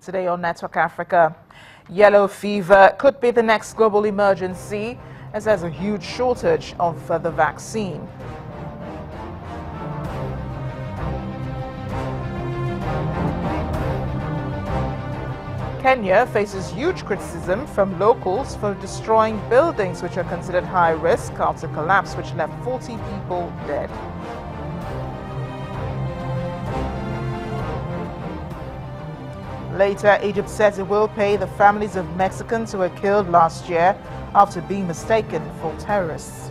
Today on Network Africa, yellow fever could be the next global emergency as there's a huge shortage of the vaccine. Kenya faces huge criticism from locals for destroying buildings which are considered high risk after collapse which left 40 people dead. Later, Egypt says it will pay the families of Mexicans who were killed last year after being mistaken for terrorists.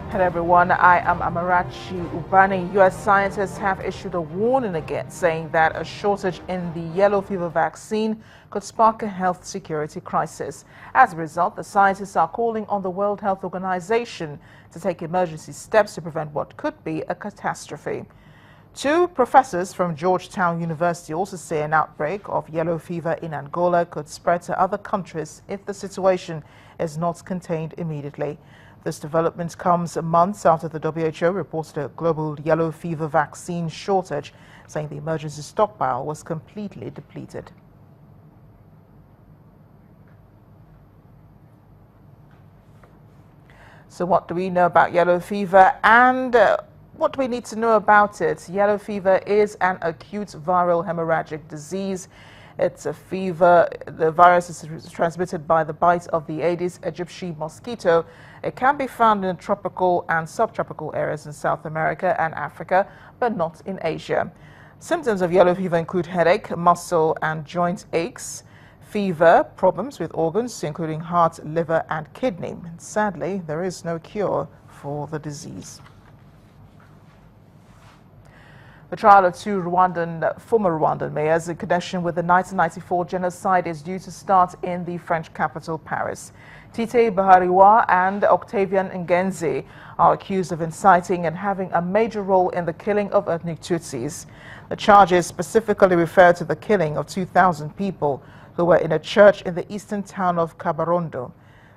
Hello everyone, I am Amarachi Ubani. U.S. scientists have issued a warning again, saying that a shortage in the yellow fever vaccine could spark a health security crisis. As a result, the scientists are calling on the World Health Organization to take emergency steps to prevent what could be a catastrophe. Two professors from Georgetown University also say an outbreak of yellow fever in Angola could spread to other countries if the situation is not contained immediately. This development comes months after the WHO reported a global yellow fever vaccine shortage, saying the emergency stockpile was completely depleted. So what do we know about yellow fever and what do we need to know about it? Yellow fever is an acute viral hemorrhagic disease. It's a fever. The virus is transmitted by the bite of the Aedes aegypti mosquito. It can be found in tropical and subtropical areas in South America and Africa, but not in Asia. Symptoms of yellow fever include headache, muscle and joint aches, fever, problems with organs, including heart, liver and kidney. And sadly, there is no cure for the disease. The trial of two former Rwandan mayors in connection with the 1994 genocide is due to start in the French capital, Paris. Tite Bahariwa and Octavian Ngenzi are accused of inciting and having a major role in the killing of ethnic Tutsis. The charges specifically refer to the killing of 2,000 people who were in a church in the eastern town of Kabarondo.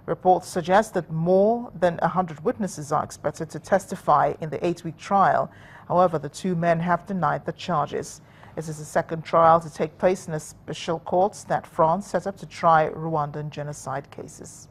Reports suggest that more than 100 witnesses are expected to testify in the 8-week trial. However, the two men have denied the charges. This is the second trial to take place in a special court that France set up to try Rwandan genocide cases.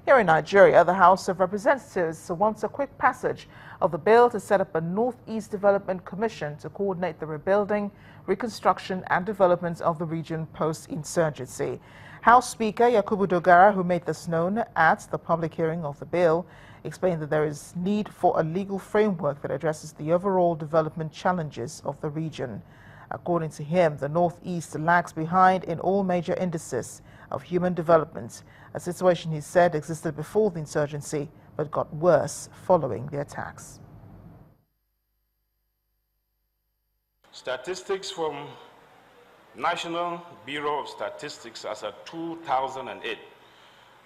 Here in Nigeria, the House of Representatives wants a quick passage of the bill to set up a Northeast Development Commission to coordinate the rebuilding, reconstruction and development of the region post-insurgency. House Speaker Yakubu Dogara, who made this known at the public hearing of the bill, explained that there is need for a legal framework that addresses the overall development challenges of the region. According to him, the Northeast lags behind in all major indices of human development, a situation he said existed before the insurgency but got worse following the attacks. Statistics from National Bureau of Statistics as of 2008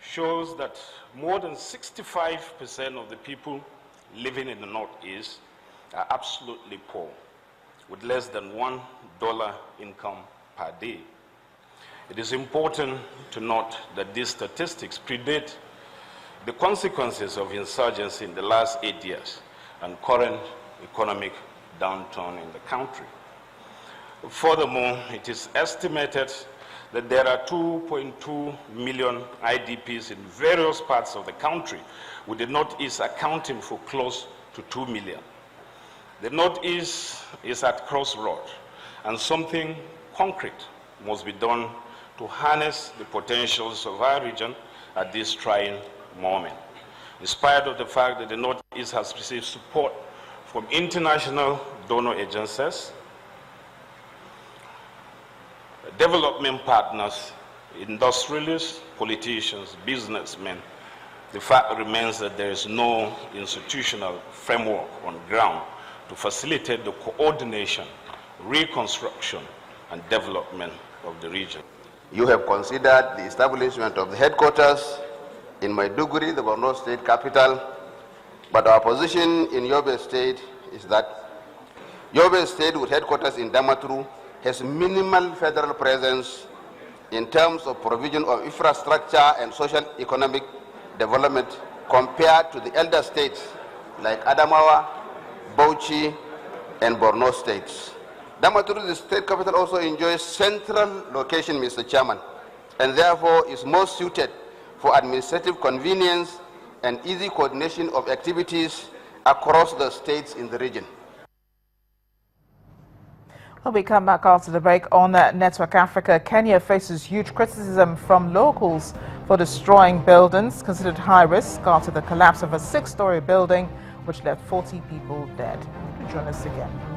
shows that more than 65% of the people living in the Northeast are absolutely poor, with less than $1 income per day. It is important to note that these statistics predate the consequences of insurgency in the last 8 years and current economic downturn in the country. Furthermore, it is estimated that there are 2.2 million IDPs in various parts of the country, with the Northeast accounting for close to 2 million. The Northeast is at crossroads, and something concrete must be done to harness the potentials of our region at this trying moment. In spite of the fact that the Northeast has received support from international donor agencies, development partners, industrialists, politicians, businessmen, the fact remains that there is no institutional framework on ground to facilitate the coordination, reconstruction, and development of the region. You have considered the establishment of the headquarters in Maiduguri, the Borno state capital, but our position in Yobe state is that Yobe State, with headquarters in Damaturu, has minimal federal presence in terms of provision of infrastructure and social economic development compared to the elder states like Adamawa, Bauchi, and Borno states. Damaturu, the state capital, also enjoys central location, Mr. Chairman, and therefore is most suited for administrative convenience and easy coordination of activities across the states in the region. When we come back after the break on Network Africa, Kenya faces huge criticism from locals for destroying buildings considered high risk after the collapse of a 6-story building which left 40 people dead. Join us again.